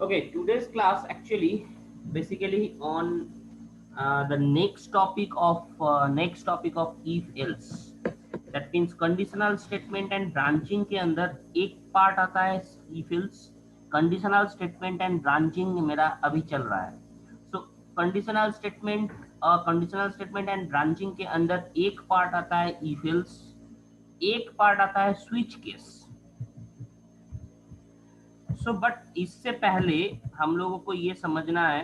Okay, today's class actually basically on the next topic of if else. That means conditional statement and branching के अंदर एक part आता है if else. Conditional statement and branching मेरा अभी चल रहा है. सो कंडीशनल स्टेटमेंट एंड ब्रांचिंग के अंदर एक पार्ट आता है if else, एक पार्ट आता है स्विच केस. बट इससे पहले हम लोगों को ये समझना है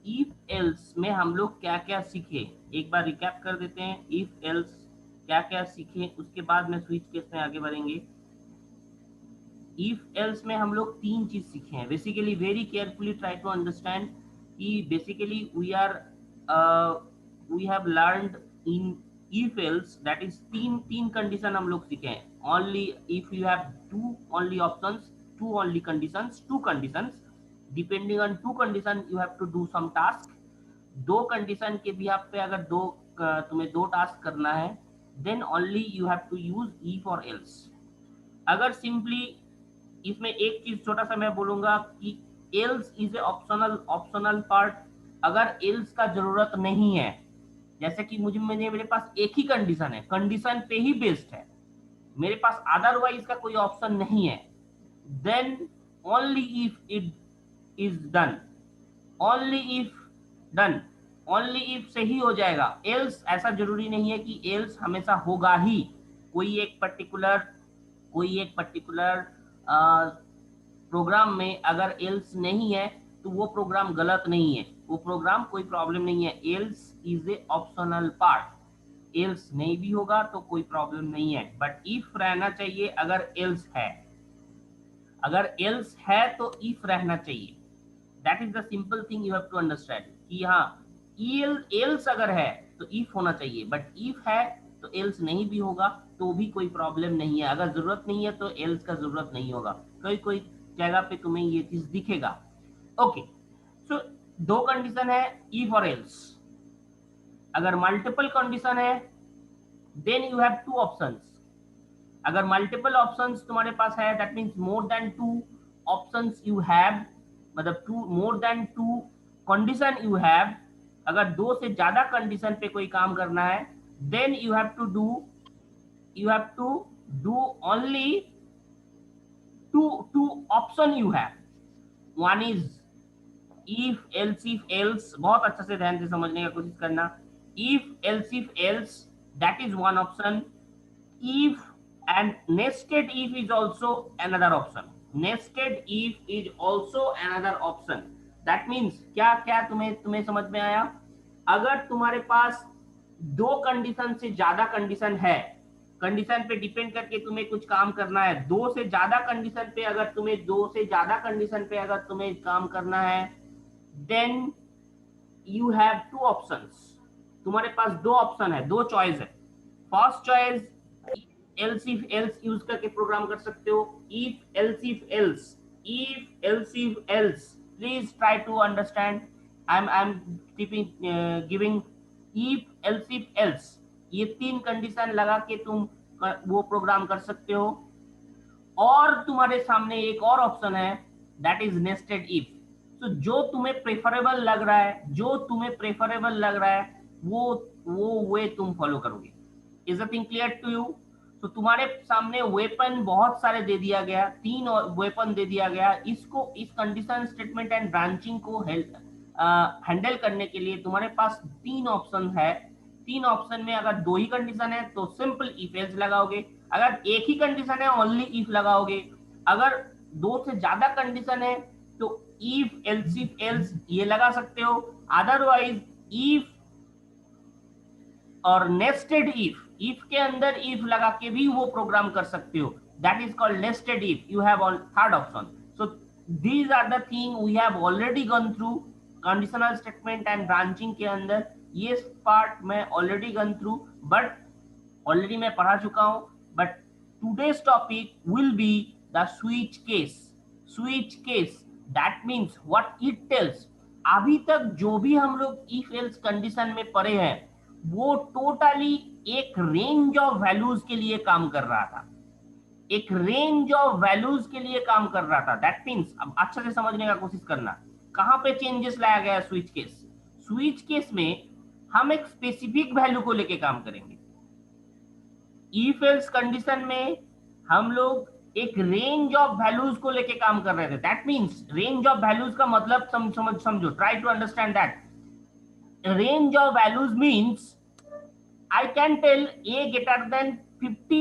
इफ एल्स में हम लोग क्या क्या सीखे. एक बार रिकैप कर देते हैं इफ एल्स क्या क्या सीखे, उसके बाद में स्विच केस में आगे बढ़ेंगे. इफ एल्स में हम लोग तीन चीज सीखे हैं. Basically very carefully try to understand कि basically we have learned in if else that is तीन तीन कंडीशन हम लोग सीखे हैं. Only if you have two only options, two only conditions, two conditions, depending on two condition you have to do some task. दो condition के behalf पे अगर तुम्हें दो टास्क करना है then only you have to use if और else. अगर सिंपली इसमें एक चीज छोटा सा मैं बोलूंगा कि else is a optional part. अगर एल्स का जरूरत नहीं है, जैसे कि मेरे पास एक ही कंडीशन है, कंडीशन पे ही बेस्ड है, मेरे पास अदरवाइज का कोई ऑप्शन नहीं है, then only if it is done, only if done, only if से ही हो जाएगा. एल्स ऐसा जरूरी नहीं है कि एल्स हमेशा होगा ही. कोई एक पर्टिकुलर प्रोग्राम में अगर एल्स नहीं है तो वो प्रोग्राम गलत नहीं है, वो प्रोग्राम कोई प्रॉब्लम नहीं है. Else is a optional part. Else नहीं भी होगा तो कोई प्रॉब्लम नहीं है, बट इफ रहना चाहिए. अगर एल्स है तो इफ रहना चाहिए. That is the simple thing you have to understand कि हाँ एल्स अगर है तो इफ होना चाहिए, बट इफ है तो एल्स नहीं भी होगा तो भी कोई प्रॉब्लम नहीं है. अगर जरूरत नहीं है तो एल्स का जरूरत नहीं होगा. कोई कोई जगह पे तुम्हें ये चीज दिखेगा. ओके, सो दो कंडीशन है इफ और एल्स. अगर मल्टीपल कंडीशन है then you have two options. अगर मल्टीपल ऑप्शंस तुम्हारे पास है that means more than two options you have, मतलब two more than two condition you have. अगर दो से ज्यादा कंडीशन पे कोई काम करना है then you have to do only two option you have. One is if else. बहुत अच्छा से ध्यान से समझने का कोशिश करना. if else that is one option. if and nested if is also another option. nested if is also another option. that means क्या क्या तुम्हें समझ में आया. अगर तुम्हारे पास दो कंडीशन से ज्यादा कंडीशन है, कंडीशन पे डिपेंड करके तुम्हें कुछ काम करना है, दो से ज्यादा कंडीशन पे अगर तुम्हें काम करना है then you have two options. तुम्हारे पास दो ऑप्शन है, दो चॉइस है. First choice else if else use करके प्रोग्राम कर सकते हो. If else if else please try to understand. I am giving if else. ये तीन कंडीशन लगा के तुम वो प्रोग्राम कर सकते हो. और तुम्हारे सामने एक और ऑप्शन है दैट इज नेस्टेड इफ. तो जो तुम्हें प्रेफरेबल लग रहा है वो वे तुम फॉलो करोगे. Is the thing clear to you. तो तुम्हारे सामने वेपन बहुत सारे दे दिया गया, तीन वेपन दे दिया गया. इसको इस कंडीशन स्टेटमेंट एंड ब्रांचिंग को हैंडल करने के लिए तुम्हारे पास तीन ऑप्शन है. तीन ऑप्शन में अगर दो ही कंडीशन है तो सिंपल इफ एल्स लगाओगे. अगर एक ही कंडीशन है ओनली इफ लगाओगे. अगर दो से ज्यादा कंडीशन है तो इफ एल्स ये लगा सकते हो. अदरवाइज इफ और नेस्टेड इफ के अंदर इफ लगा के भी वो प्रोग्राम कर सकते हो. That is called nested if. You have on third option. So these are the thing we have already gone through. Conditional statement and branching के अंदर ये पार्ट मैं already gone through, but already मैं पढ़ा चुका हूं. But today's topic will be the switch case. That means what it tells. अभी तक जो भी हम लोग इफ एल्स कंडीशन में पढ़े हैं वो टोटली एक रेंज ऑफ वैल्यूज के लिए काम कर रहा था. एक रेंज ऑफ वैल्यूज के लिए काम कर रहा था। दैट मीन्स, अब अच्छा से समझने का कोशिश करना, कहां पे चेंजेस लाया गया स्विच केस। स्विच केस में हम एक स्पेसिफिक वैल्यू को लेके काम करेंगे। इफ एल्स कंडीशन में हम लोग एक रेंज ऑफ वैल्यूज को लेके काम कर रहे थे। That means range of values का मतलब समझो, try to understand that. Range of values means I can tell a greater than 50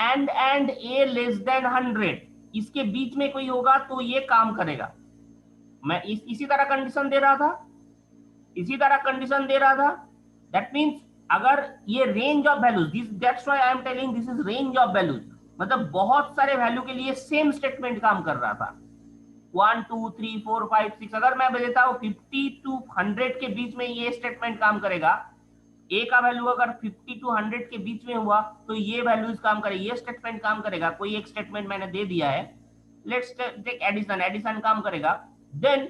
and a less than 100, इसके बीच में कोई होगा तो ये काम करेगा। मैं इसी तरह कंडीशन दे रहा था, इसी तरह कंडीशन दे रहा था। दैट मीन्स अगर ये range of values, this that's why I am telling this is range of values, मतलब बहुत सारे वैल्यू के लिए सेम स्टेटमेंट काम कर रहा था। 1 2 3 4 5 6, अगर मैं देता हूं 50 to 100 के बीच में ये स्टेटमेंट काम करेगा। ए का वैल्यू अगर 50 to 100 के बीच में हुआ तो ये वैल्यूज काम करेगी, ये स्टेटमेंट काम करेगा। कोई एक स्टेटमेंट मैंने दे दिया है, लेट्स टेक एडिशन, एडिशन काम करेगा। Then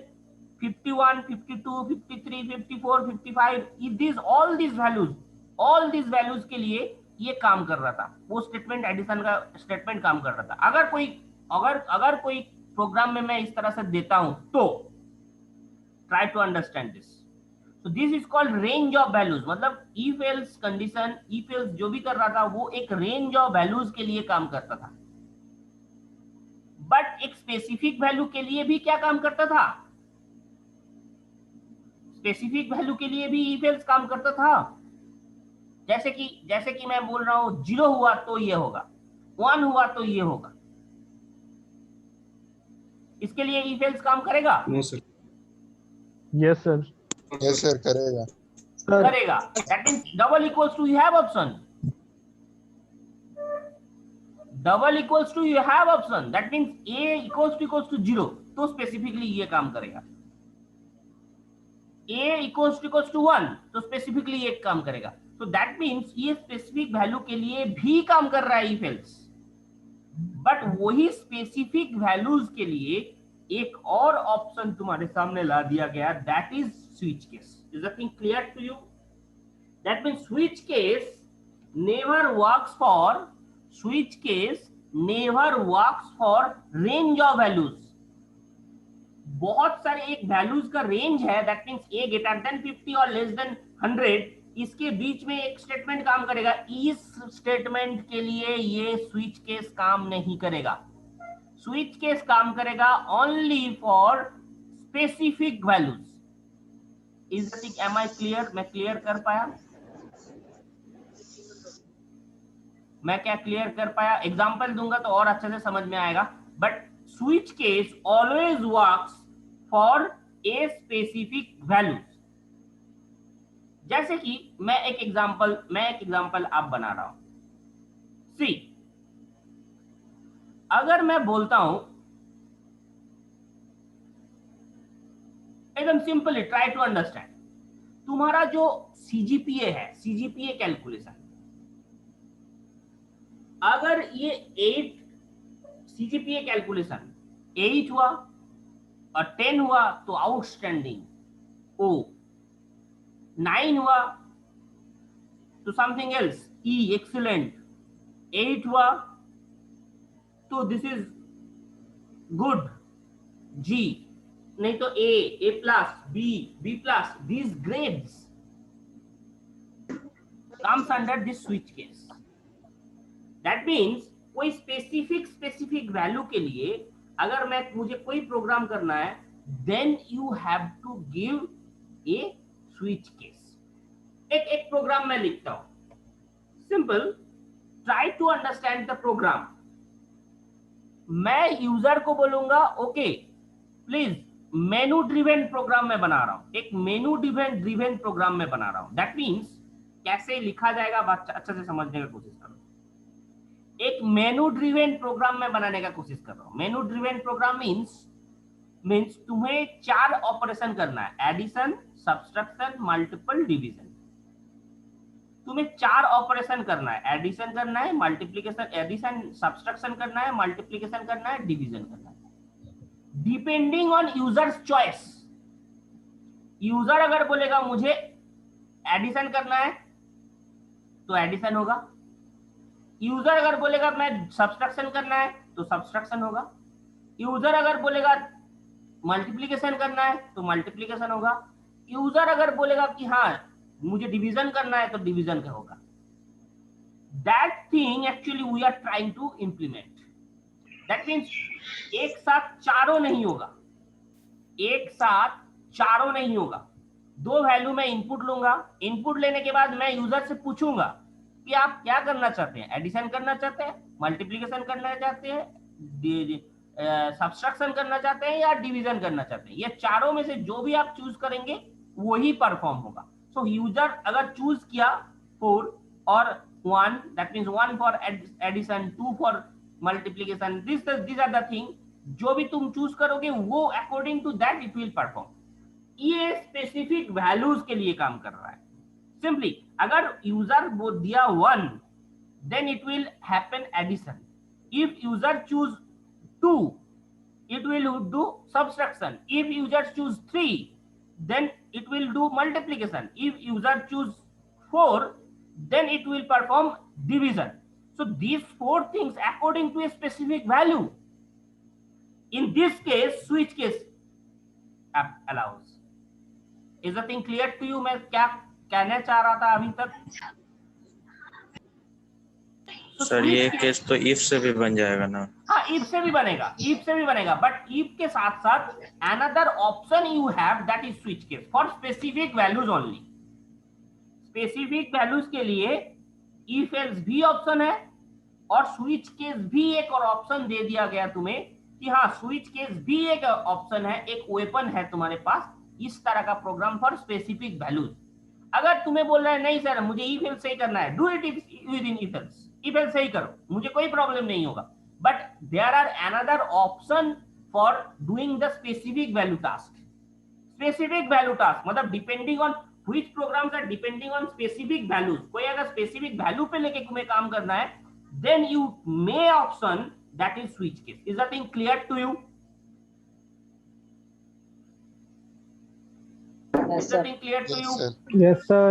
51 52 53 54 55, this all this values, all this values के लिए ये काम कर रहा था। वो स्टेटमेंट, एडिशन का स्टेटमेंट काम कर रहा था। अगर कोई प्रोग्राम में मैं इस तरह से देता हूं तो ट्राई टू अंडरस्टैंड दिस। तो this is called range of values, मतलब if else condition, if else जो भी कर रहा था वो एक रेंज ऑफ वैल्यूज के लिए काम करता था। बट एक स्पेसिफिक वैल्यू के लिए भी क्या काम करता था, स्पेसिफिक वैल्यू के लिए भी इफ एल्स काम करता था। जैसे कि मैं बोल रहा हूं 0 हुआ तो ये होगा, 1 हुआ तो ये होगा, इसके लिए इफ एल्स काम करेगा? No sir. Yes sir. Yes sir, करेगा। करेगा। That means double equals to you have option, double equals to you have option, that means a equals to 0 तो स्पेसिफिकली ये काम करेगा। ए इक्वल्स टू 1 तो स्पेसिफिकली ये काम करेगा। तो दैट मींस ये स्पेसिफिक वैल्यू के लिए भी काम कर रहा है इफ एल्स। बट वही स्पेसिफिक वैल्यूज के लिए एक और ऑप्शन तुम्हारे सामने ला दिया गया, that is switch case. Is the thing clear to you? That means switch case never works for, switch case never works for range of values. बहुत सारे एक वैल्यूज का रेंज है, that means a greater than 50 और less than 100, इसके बीच में एक statement काम करेगा। इस स्टेटमेंट के लिए ये स्विच केस काम नहीं करेगा। स्विच केस काम करेगा only for specific values. Is the thing, am I clear? मैं क्लियर कर पाया? मैं क्या क्लियर कर पाया? एग्जांपल दूंगा तो और अच्छे से समझ में आएगा। But switch case always works for a specific values. जैसे कि मैं एक एग्जांपल आप बना रहा हूं। सी, अगर मैं बोलता हूं एकदम सिंपली, ट्राई टू अंडरस्टैंड, तुम्हारा जो सीजीपीए है, सीजीपीए कैलकुलेशन, अगर ये 8 सीजीपीए कैलकुलेशन 8 हुआ और 10 हुआ तो आउटस्टैंडिंग, ओ 9 हुआ तो समथिंग एल्स, ई एक्सीलेंट, 8 हुआ तो दिस इज गुड, जी, नहीं तो A plus, B plus, these grades comes under this switch case. That means कोई स्पेसिफिक वैल्यू के लिए अगर मुझे कोई प्रोग्राम करना है, then you have to give a switch case. एक प्रोग्राम मैं लिखता हूं, simple, try to understand the program. मैं यूजर को बोलूंगा okay please menu driven program में बना रहा हूं, एक मेनू ड्रिवन प्रोग्राम में बना रहा हूं। दैट मींस कैसे लिखा जाएगा, बात अच्छे से समझने की कोशिश करो। एक मेनू ड्रिवन प्रोग्राम में बनाने का कोशिश कर रहा हूं। मेनू ड्रिवन प्रोग्राम मींस तुम्हें 4 ऑपरेशन करना है, एडिशन, सब्ट्रैक्शन, मल्टीपल, डिवीजन। तुम्हें 4 ऑपरेशन करना है, एडिशन करना है, मल्टीप्लिकेशन, एडिशन, सब्ट्रैक्शन करना है, मल्टीप्लिकेशन करना है, डिवीजन करना है, depending on users choice. User अगर बोलेगा मुझे एडिशन करना है तो एडिशन होगा, यूजर अगर बोलेगा मैं सब्सट्रैक्शन करना है तो सब्सट्रैक्शन होगा, यूजर अगर बोलेगा मल्टीप्लीकेशन करना है तो मल्टीप्लीकेशन होगा, यूजर अगर बोलेगा कि हाँ मुझे डिवीजन करना है तो डिवीजन का होगा। That thing actually we are trying to implement. That means एक साथ चारों नहीं होगा, एक साथ चारों नहीं होगा। दो वैल्यू में इनपुट लूंगा, इनपुट लेने के बाद मैं यूजर से पूछूंगा कि आप क्या करना चाहते हैं, एडिशन करना चाहते हैं, मल्टीप्लीकेशन करना चाहते हैं, सब्सट्रैक्शन करना चाहते हैं या डिवीजन करना चाहते हैं। ये चारों में से जो भी आप चूज करेंगे वही परफॉर्म होगा। सो यूजर अगर चूज किया 4 और 1, that means 1 for addition, 2 for multiplication, this are the thing, जो भी तुम चूज करोगे वो according to that it will perform. ये स्पेसिफिक वैल्यूज के लिए काम कर रहा है। सिंपली अगर यूजर वो दिया 1, then it will happen addition. If user choose 2, it will do subtraction. If user choose 3, then it will do multiplication. If user choose 4, then it will perform division. So these 4 things according to a specific value. In this case, switch case allows. Is the thing clear to you? मैं क्या कहना चाह रहा था अभी तक? Sir ये case तो इफ से भी बन जाएगा ना? हाँ, इफ से भी बनेगा, इफ से भी बनेगा, बट इफ के साथ साथ another option you have that is switch case for specific values only. Specific values के लिए इफ एल्स भी ऑप्शन है और स्विच केस भी एक और ऑप्शन दे दिया गया तुम्हें कि हाँ स्विच केस भी एक ऑप्शन है, एक वेपन है तुम्हारे पास इस तरह का प्रोग्राम फॉर स्पेसिफिक वैल्यूज। अगर तुम्हें बोल रहा है नहीं सर मुझे इफ एल्स सही करना है, do it with in if else, if else सही करो, मुझे कोई प्रॉब्लम नहीं होगा, but there are another option for doing the specific value task. Specific value task मतलब depending on which programs are depending on specific values. कोई अगर specific value पे लेके तुम्हें काम करना है then you may option that is switch case. Is the thing clear to you? Yes, Is the sir. thing clear to you? Yes, sir.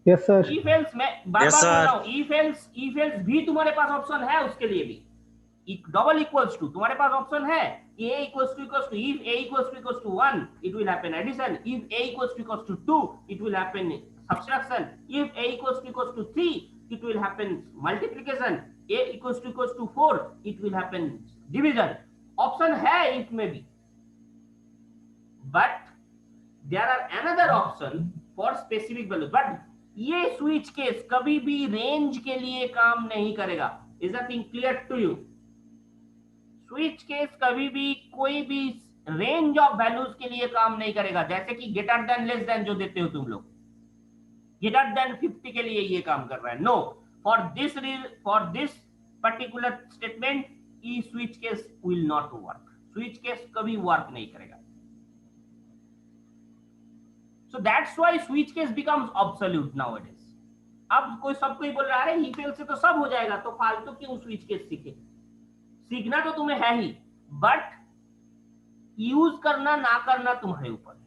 Yes, sir. if else मैं बार Yes, बार बोल sir. रहा हूँ, if else भी तुम्हारे पास option है, उसके लिए भी डबल इक्वल्स टू तुम्हारे पास ऑप्शन है। a equals to if a equals to 1 it will happen addition, if a equals to 2 it will happen subtraction, if a equals to 3 it will happen multiplication, a equals to 4 it will happen division। Option है if में भी, but there are another option for specific values, but ये switch case कभी भी range के लिए काम नहीं करेगा। Is the thing clear to you? Switch case कभी भी कोई भी रेंज ऑफ वैल्यूज के लिए काम नहीं करेगा, जैसे कि ग्रेटर देन लेस देन जो देते हो तुम लोग, ग्रेटर देन 50 के लिए ये काम कर रहा है। No, for this particular statement e switch case will not work. Switch case कभी वर्क नहीं करेगा। So that's why switch case becomes obsolete nowadays. अब कोई सब कोई बोल रहा है if else से तो सब हो जाएगा, तो फालतू क्यों स्विच केस सीखे? सीखना तो तुम्हें है ही, बट यूज करना ना करना तुम्हारे ऊपर है।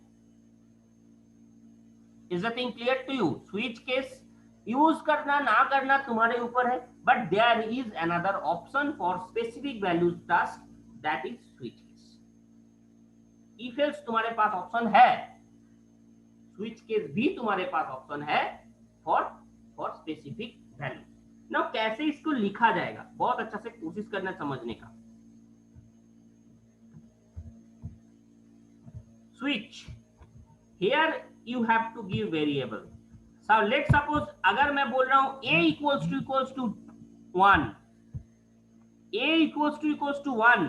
Is the thing clear to you? Switch case use करना ना करना तुम्हारे ऊपर है, but there is another option for specific values task that is switch case. if else तुम्हारे पास ऑप्शन है, स्विच केस भी तुम्हारे पास ऑप्शन है फॉर स्पेसिफिक वैल्यू। नाउ कैसे इसको लिखा जाएगा, बहुत अच्छा से कोशिश करना समझने का। Switch here you have to give variable. So let's suppose अगर मैं बोल रहा हूं a equals to 1, a equals to 1,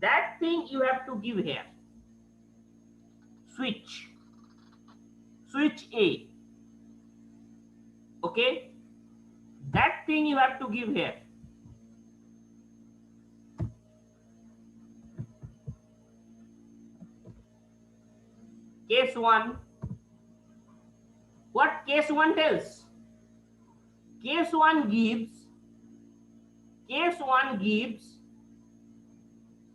that thing you have to give here switch A, okay, that thing you have to give here। case 1, what case 1 tells? case 1 gives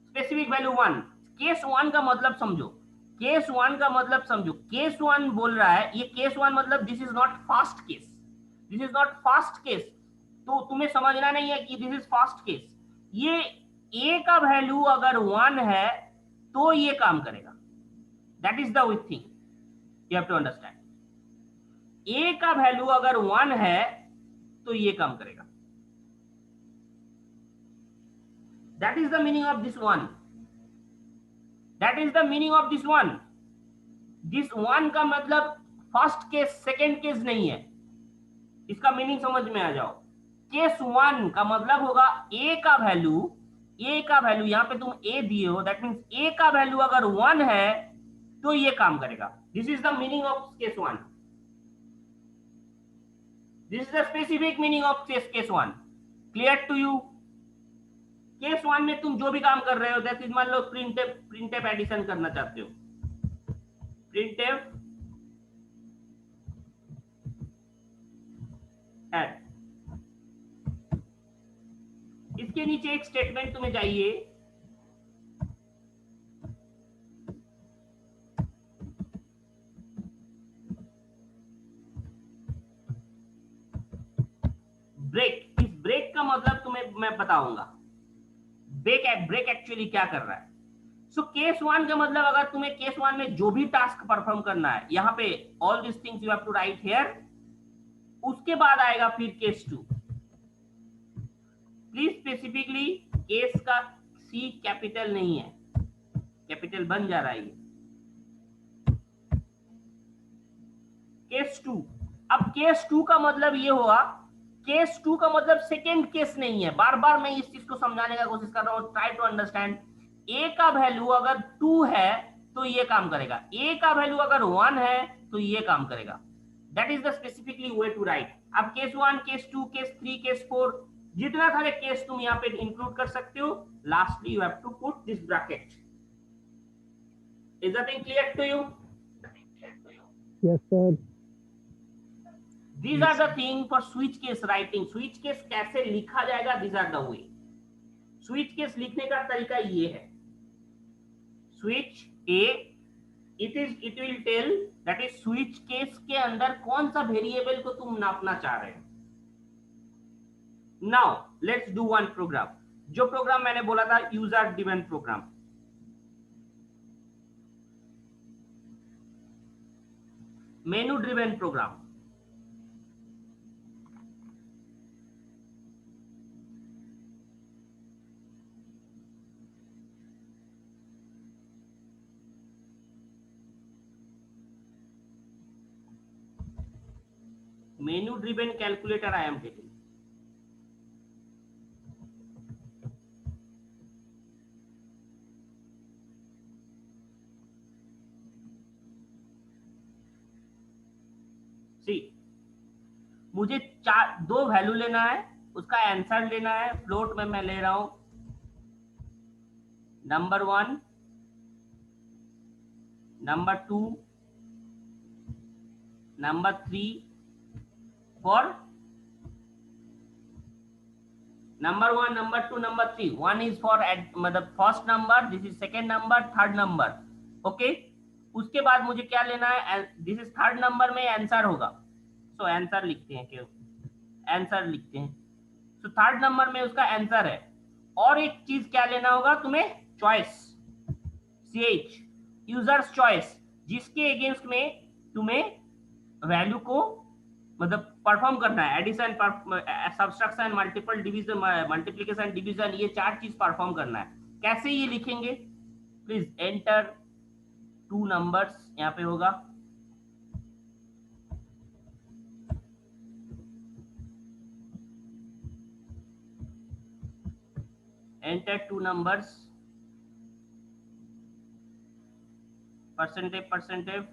specific value 1। Case 1 का मतलब समझो, case 1 का मतलब समझो। Case 1 बोल रहा है, ये केस 1 मतलब this is not fast case, this is not fast case. तो तुम्हें समझना नहीं है कि दिस इज फर्स्ट केस। ये a का वैल्यू अगर 1 है तो ये काम करेगा। That is the with thing you have to understand. a का वैल्यू अगर 1 है तो ये काम करेगा। That is the meaning of this one. That is the meaning of this one. This one का मतलब फर्स्ट केस सेकेंड केस नहीं है। इसका मीनिंग समझ में आ जाओ। केस 1 का मतलब होगा a का वैल्यू, यहां पे तुम a दिए हो, दैट मींस a का वैल्यू अगर 1 है तो ये काम करेगा। This is the meaning of case 1। This is the specific meaning of case 1। Clear to you? Case 1 में तुम जो भी काम कर रहे हो, दैट इज मान लो प्रिंटफ एडिशन करना चाहते हो, प्रिंटफ एड। इसके नीचे एक स्टेटमेंट तुम्हें चाहिए, ब्रेक। इस ब्रेक का मतलब तुम्हें मैं बताऊंगा। ब्रेक एक्चुअली क्या कर रहा है। सो केस 1 का मतलब अगर तुम्हें केस 1 में जो भी टास्क परफॉर्म करना है, यहां पे all this things you have to write here. उसके बाद आएगा फिर केस 2। प्लीज स्पेसिफिकली केस का सी कैपिटल नहीं है, कैपिटल बन जा रहा है ये। केस 2। अब केस 2 का मतलब ये हुआ, केस 2 का मतलब सेकेंड केस नहीं है। बार बार मैं इस चीज को समझाने का कोशिश कर रहा हूं, ट्राई टू अंडरस्टैंड। ए का वैल्यू अगर 2 है तो ये काम करेगा, ए का वैल्यू अगर 1 है तो ये काम करेगा। That is the specifically way to write. अब केस 1, केस 2, केस 3, केस 4, जितना सारे केस तुम यहाँ पे इंक्लूड कर सकते हो, lastly you have to put this bracket. Is that thing clear to you? Yes, sir. These are the thing for switch case writing. Switch case कैसे लिखा जाएगा? These are the way. Switch case लिखने का तरीका ये है। Switch A, it will tell that is switch case के अंदर कौन सा वेरिएबल को तुम नापना चाह रहे हो। Now let's do one program. जो प्रोग्राम मैंने बोला था user driven program, menu driven program. Menu driven calculator I am taking. See, मुझे दो वैल्यू लेना है, उसका आंसर लेना है। फ्लोट में मैं ले रहा हूं number 1, number 2, number 3 for number 1, number 2, number 3। 1 is for मतलब first number, this is second number, third number. Okay, उसके बाद मुझे क्या लेना है, दिस इज थर्ड नंबर में आंसर होगा। सो आंसर लिखते हैं, क्यों आंसर लिखते हैं। सो थर्ड नंबर में उसका आंसर है। और एक चीज क्या लेना होगा तुम्हें, चॉइस, CH यूजर्स चॉइस, जिसके अगेंस्ट में तुम्हें वैल्यू को मतलब परफॉर्म करना है। Addition, subtraction, multiple division, multiplication, division, ये 4 चीज परफॉर्म करना है। कैसे ये लिखेंगे, प्लीज एंटर 2 नंबर्स यहाँ पे होगा। Enter 2 numbers, percentage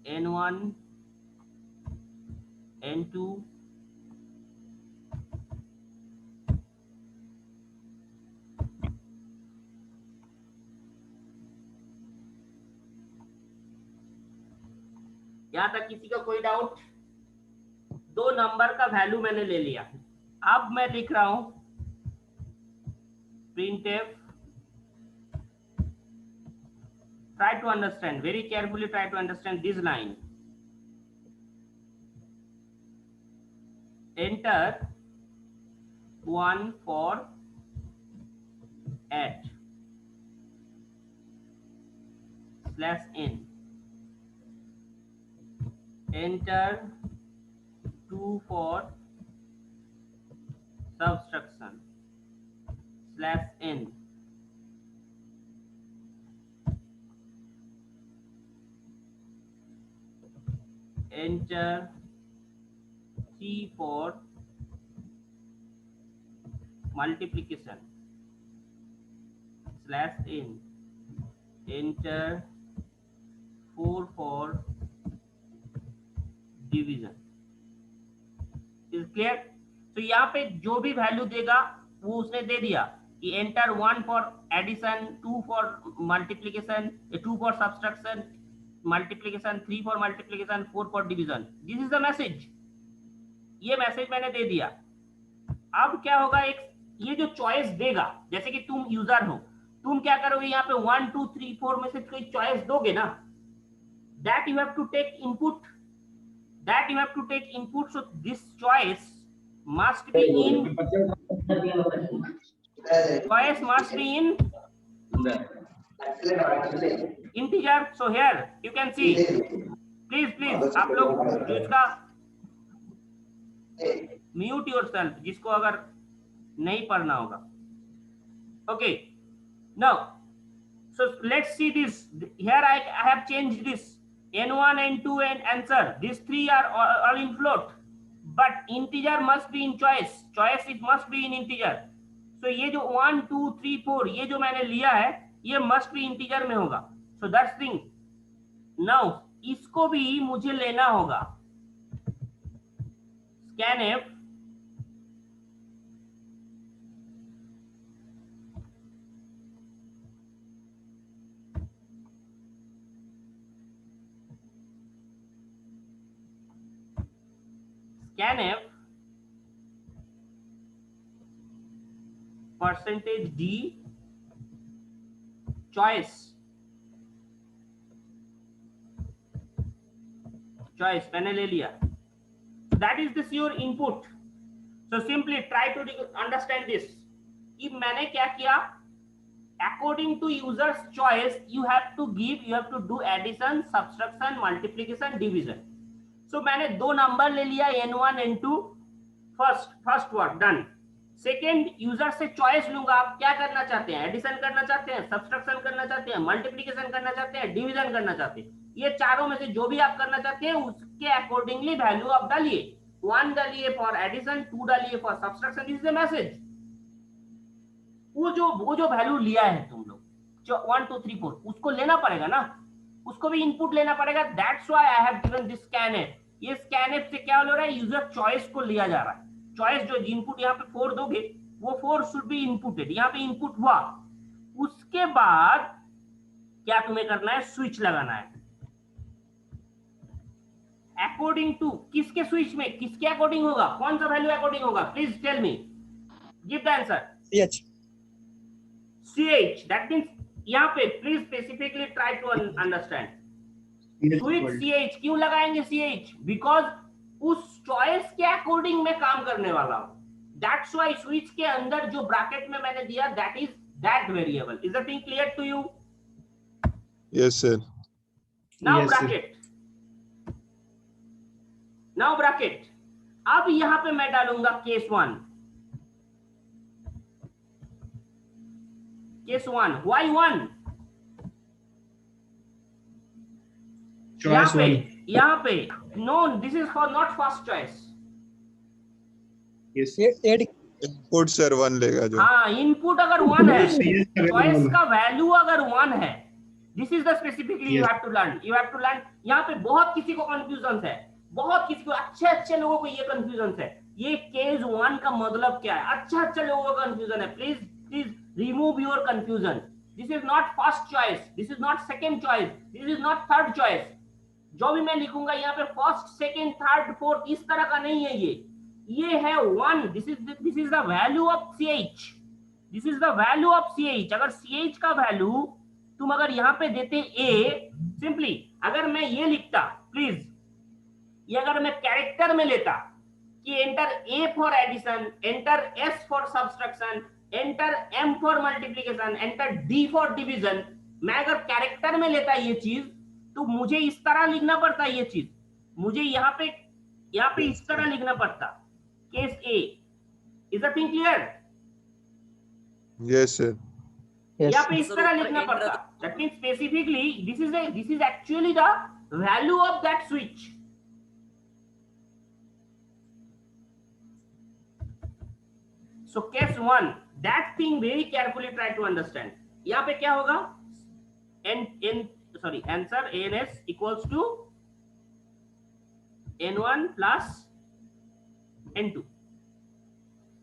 N1, N2, यहां तक किसी का कोई डाउट? 2 नंबर का वैल्यू मैंने ले लिया। अब मैं लिख रहा हूं printf, try to understand very carefully, try to understand this line। enter 1 for at /n, enter 2 for subtraction /n, enter 3 for multiplication /n, enter 4 for division. Is clear? तो यहाँ पे जो भी वैल्यू देगा वो उसने दे दिया कि enter 1 for addition, 2 for multiplication, 2 for subtraction, multiplication, 3 for multiplication, 4 for division. This is the message. ये मैसेज मैंने दे दिया। अब क्या होगा, एक ये जो चॉइस देगा, जैसे कि तुम यूजर हो, तुम क्या करोगे, यहाँ पे 1 2 3 4 में से कोई चॉइस दोगे ना, that you have to take input, that you have to take input. So this choice must be in integer. So here you can see, please आप लोग जो इसका mute yourself, जिसको अगर नहीं पढ़ना होगा। Okay, now so let's see this. Here I have changed this n1 n2 and answer, these three are all in float, but integer must be in choice, it must be in integer. So ये जो 1 2 3 4 ये जो मैंने लिया है ये must be integer में होगा। So that's thing. Now इसको भी मुझे लेना होगा, scanf scanf %d choice मैंने ले लिया। That is this your input. So simply try to understand this. कि मैंने क्या किया, according to user's choice you have to do addition, subtraction, multiplication, division. So मैंने दो नंबर ले लिया n1 n2, first word done. Second user से choice लूंगा, आप क्या करना चाहते हैं, एडिशन करना चाहते हैं, सब्सट्रैक्शन करना चाहते हैं, मल्टीप्लिकेशन करना चाहते हैं, डिवीजन करना चाहते हैं। ये चारों में से जो भी आप करना चाहते हैं उसके अकॉर्डिंगली वैल्यू आप डालिए। 1 डालिए फॉर एडिशन, 2 डालिए for subtraction. This is the message. वो जो वैल्यू लिया है तुम लोग, जो 1 2 3 4, उसको लेना पड़ेगा ना, उसको भी इनपुट लेना पड़ेगा। That's why I have given this scanf। ये scanf से क्या हो रहा है, यूजर चॉइस को लिया जा रहा है। चॉइस जो इनपुट यहाँ पे 4 दोगे वो 4 शुड बी इनपुटेड। यहाँ पे इनपुट हुआ, उसके बाद क्या तुम्हें करना है, स्विच लगाना है अकॉर्डिंग टू किसके स्विच में, किसके अकॉर्डिंग होगा, कौन सा वैल्यू अकॉर्डिंग होगा, please tell me, give the answer. ch that means यहाँ पे please specifically try to understand. Switch ch क्यों लगाएंगे ch, बिकॉज उस चॉइस के अकॉर्डिंग मैं काम करने वाला हूं। दैट्स व्हाई स्विच के अंदर जो ब्रैकेट में मैंने दिया that is that variable. Is the thing clear to you? Yes sir. Now bracket अब यहां पे मैं डालूंगा केस 1। व्हाई 1? यहाँ पे no, this is for not first choice. Input sir 1 लेगा जो। हाँ, इनपुट अगर 1 है, चॉइस का वैल्यू अगर 1 है, this is the specifically you have to learn. यहाँ पे बहुत किसी को कंफ्यूजन है, बहुत किसी को, अच्छे लोगों को ये कंफ्यूजन है, ये केस 1 का मतलब क्या है, अच्छे लोगों को कंफ्यूजन है। Please remove your confusion. This is not first choice, this is not second choice, this is not third choice. जो भी मैं लिखूंगा यहाँ पे फर्स्ट, सेकेंड, थर्ड, फोर्थ, इस तरह का नहीं है। ये है 1। This is the value of ch। This is the value of ch। अगर ch का वैल्यू तुम अगर यहाँ पे देते a, सिंपली अगर मैं ये लिखता, प्लीज ये अगर मैं कैरेक्टर में लेता कि enter A for addition, enter S for subtraction, enter M for multiplication, enter D for division, मैं अगर कैरेक्टर में लेता ये चीज तो मुझे इस तरह लिखना पड़ता ये चीज, मुझे यहाँ पे इस तरह लिखना पड़ता case A. Is the thing clear? Yes, sir. यहाँ पे इस तरह लिखना पड़ता। That means specifically this is actually the value of that switch. So case 1, that thing very carefully try to understand. यहाँ पे क्या होगा? Answer ANS equals to N1 plus N2.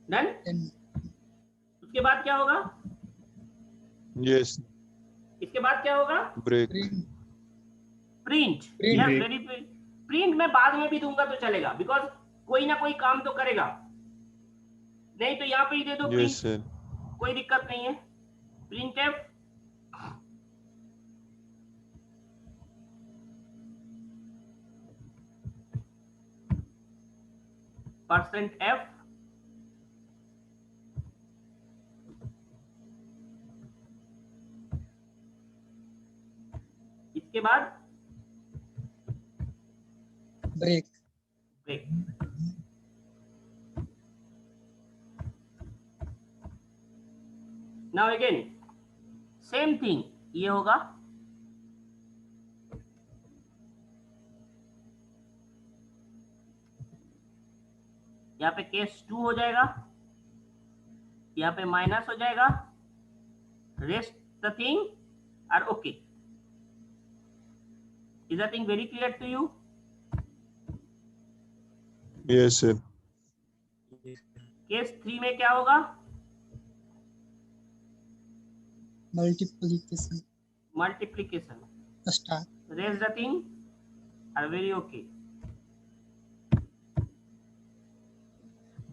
Done? उसके बाद क्या होगा? Yes. इसके बाद क्या होगा? Break. Print. Yes, very print मैं बाद में भी दूंगा तो चलेगा, बिकॉज कोई ना कोई काम तो करेगा, नहीं तो यहाँ पे ही दे दो Yes, प्रिंट, sir. कोई दिक्कत नहीं है। प्रिंट एफ परसेंट एफ इसके बाद break. Break. Now again same thing ये होगा, यहाँ पे केस 2 हो जाएगा, यहाँ पे माइनस हो जाएगा, rest the thing are okay. Is the thing very clear to you? Yes, sir. Case 3 में क्या होगा? Multiplication. Multiplication. Star. Rest the thing are very okay.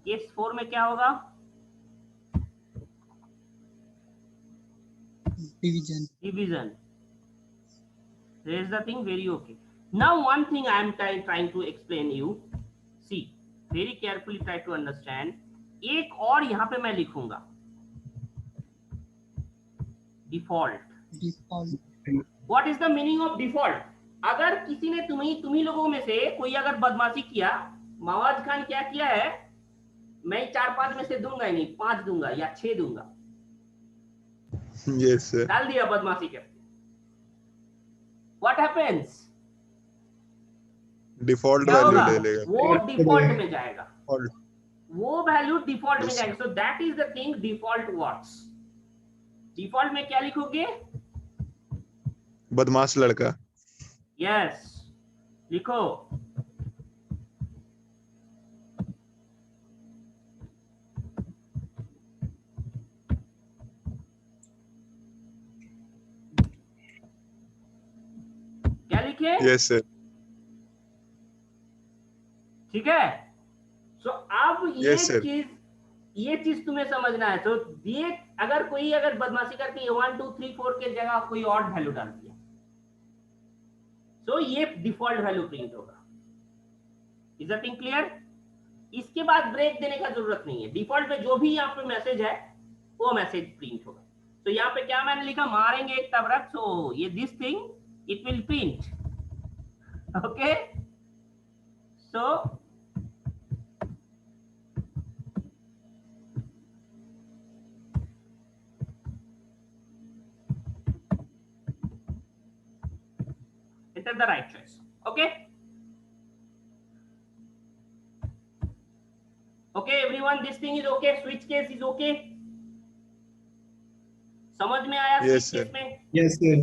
Case 4 में क्या होगा? Division. Division. There is the thing very okay. Now one thing I am trying to explain you. See, very carefully try to understand. एक और यहाँ पे मैं लिखूंगा default. Default. What is the meaning of default? अगर किसी ने तुम्ही लोगों में से कोई अगर बदमाशी किया, मवाज खान क्या किया है, मैं 4-5 में से दूंगा ही नहीं, 5 दूंगा या 6 दूंगा, Yes, sir. डाल दिया बदमाशी करके, what happens? Default क्या value होगा? ले लेगा. वो डिफॉल्ट में जाएगा, Default. वो वैल्यू डिफॉल्ट में Yes, जाएगा। So that is the thing default words. Default में क्या लिखोगे? बदमाश लड़का. यस, लिखो क्या लिखे? Yes, sir. ठीक है। सो अब Yes, sir. ये चीज तुम्हें समझना है। तो ये अगर कोई अगर बदमाशी करके 1 2 3 4 के जगह कोई और वैल्यू डाल दिया, तो ये डिफॉल्ट वैल्यू प्रिंट होगा। Is that thing clear? इसके बाद ब्रेक देने का जरूरत नहीं है, डिफॉल्ट में जो भी यहाँ पे मैसेज है वो मैसेज प्रिंट होगा। तो यहाँ पे क्या मैंने लिखा, मारेंगे एक तबरक, सो ये this thing it will print. Okay, so enter the right choice. Okay, okay everyone, this thing is okay, switch case is okay, समझ में आया? Yes, switch sir. case में Yes, sir.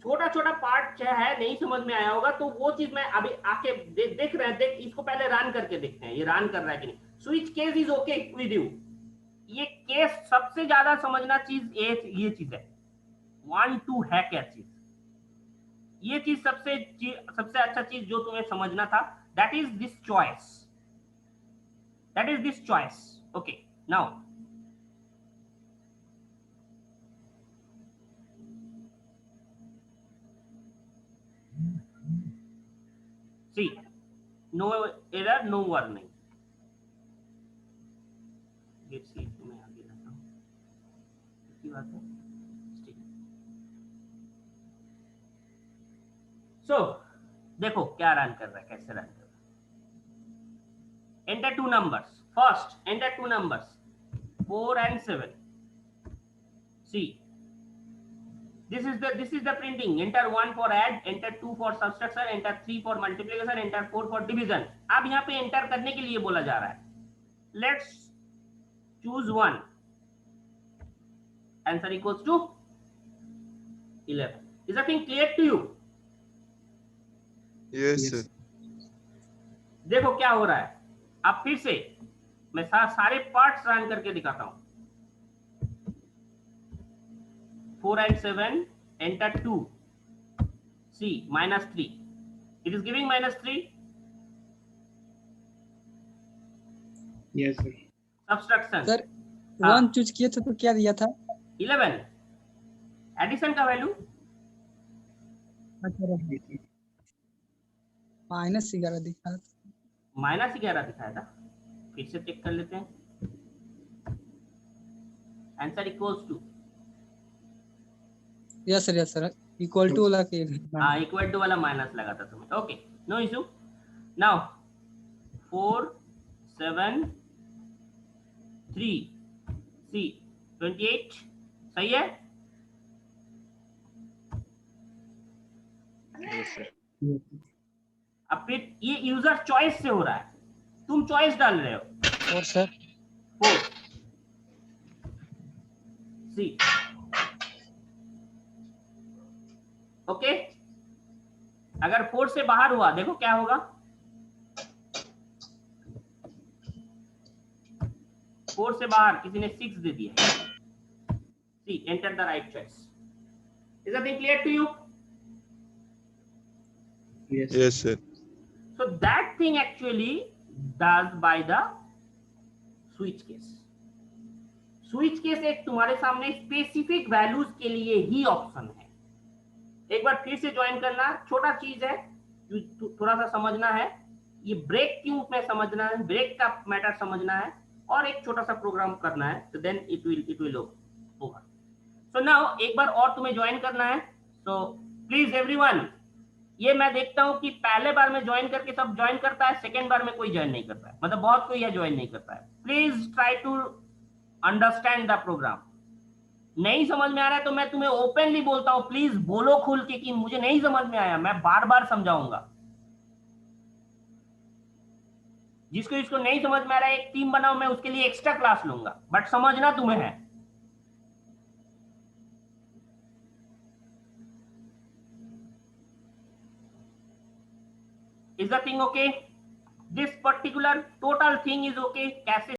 छोटा छोटा पार्ट है, नहीं समझ में आया होगा, तो वो चीज मैं अभी आके देख रहे हैं, इसको पहले रन करके देखते हैं ये रन कर रहा है कि नहीं। Switch case is okay with you. ये केस सबसे ज्यादा समझना चीज ये चीज है, 1 2 है क्या चीज, ये चीज सबसे अच्छा चीज जो तुम्हें समझना था, that is this choice. Okay, now see, no error, no warning. Get C तो मैं आगे रहता हूँ, की बात है। सो देखो क्या रन कर रहा है, कैसे रन कर रहा है। Enter two numbers, first enter two numbers 4 and 7. See, this is the printing. Enter 1 for add, enter 2 for subtraction, enter 3 for multiplication, enter 4 for division. अब यहाँ पे एंटर करने के लिए बोला जा रहा है। Let's choose 1. Answer equals to 11. Is that thing clear to you? Yes, sir. देखो क्या हो रहा है। अब फिर से मैं सारे पार्ट्स रन करके दिखाता हूं। 4 and 7, enter 2. See, -3. It is giving -3. Yes, sir. Subtraction. Sir हाँ। 1 चूज किए थे तो क्या दिया था? 11. एडिशन का वैल्यू -11 दिखा। -11 दिखाया था। फिर से चेक कर लेते हैं। Answer equals to, yes sir equal to वाला के। हाँ इक्वल टू वाला माइनस लगा था तुम्हें। Okay, no issue. Now 4 7 3 C 28 सही है। Yes, sir. अब फिर ये यूजर चॉइस से हो रहा है, तुम चॉइस डाल रहे हो। और सर 4 सी ओके। अगर 4 से बाहर हुआ देखो क्या होगा। 4 से बाहर किसी ने 6 दे दिया। See enter the right choice. Is that clear to you? Yes. Yes, sir. So that thing actually does by the switch case. Switch case एक तुम्हारे सामने स्पेसिफिक वैल्यूज के लिए ही ऑप्शन है। एक बार फिर से ज्वाइन करना, छोटा चीज है, थोड़ा सा समझना है। ये ब्रेक क्यों में समझना है, ब्रेक का मैटर समझना है, और एक छोटा सा प्रोग्राम करना है, तो then it will over. So now एक बार और तुम्हें ज्वाइन करना है। सो प्लीज एवरीवन, ये मैं देखता हूं कि पहले बार में ज्वाइन करके सब ज्वाइन करता है, सेकेंड बार में कोई ज्वाइन नहीं करता है, मतलब बहुत कोई यह ज्वाइन नहीं करता है। Please try to understand the program. नहीं समझ में आ रहा है तो मैं तुम्हें ओपनली बोलता हूं, प्लीज बोलो खुल के कि मुझे नहीं समझ में आया, मैं बार बार समझाऊंगा। जिसको नहीं समझ में आ रहा है एक टीम बनाओ, मैं उसके लिए एक्स्ट्रा क्लास लूंगा, बट समझना तुम्हें है। Is the thing okay? This particular total thing is okay? कैसे